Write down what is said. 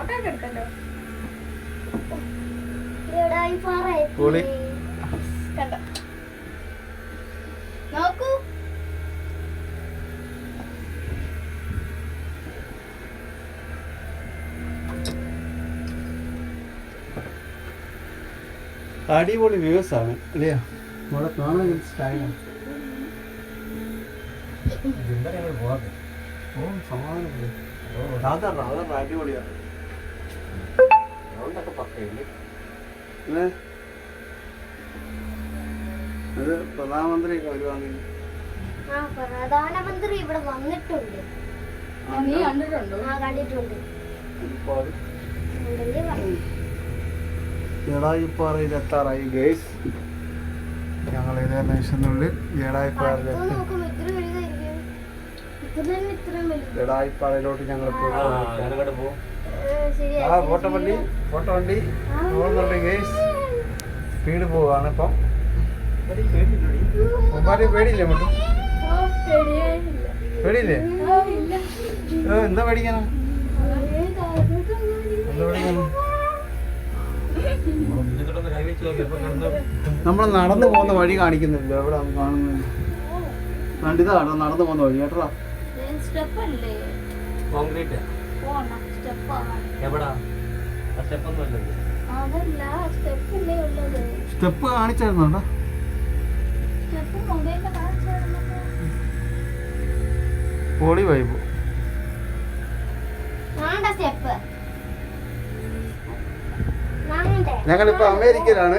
Photo ഒക്കെ എടുക്കല്ലോ. കണ്ടോ നോക്കൂ. അടിപൊളി വ്യൂസ് ആണ് അല്ലയോ? ഇവിടെ കാണാൻ സ്റ്റൈലാണ്. ഓ സമാധാനം അടിപൊളിയാണ്. ഇത് പ്രധാനമന്ത്രിയൊക്കെ വരുവാണെങ്കിൽ പ്രധാനമന്ത്രി ഇവിടെ വന്നിട്ടുണ്ട്. നീ കണ്ടിട്ടുണ്ടോ? കണ്ടിട്ടുണ്ട്. ജടായിപ്പാറയിൽ എത്താറായി ഗേസ്. ഞങ്ങൾ ഇതേ നിമിഷത്തിനുള്ളിൽ ജടായിപ്പാറയിലെത്തി. ജടായിപ്പാറയിലോട്ട് ഞങ്ങൾ പോകും. ഫോട്ടോ വണ്ടി പോകുന്നുണ്ട് ഗേസ്. സ്പീഡ് പോവാണ് ഇപ്പം. പേടിയില്ലേ മട്ടു? പേടിയില്ലേ? എന്താ പേടിക്കാനാ? എന്താ പേടിക്കാനാ? നമ്മൾ നടന്നു പോകുന്ന വഴി കാണിക്കുന്നില്ല. എവിടെ കാണുന്നത്? കണ്ടിതാണ് നടന്നു പോകുന്ന വഴി കേട്ടോ. സ്റ്റെപ്പ് കാണിച്ചായിരുന്നോണ്ടാ? പൊളി വൈബ്. ഞങ്ങളിപ്പോ അമേരിക്കയിലാണ്.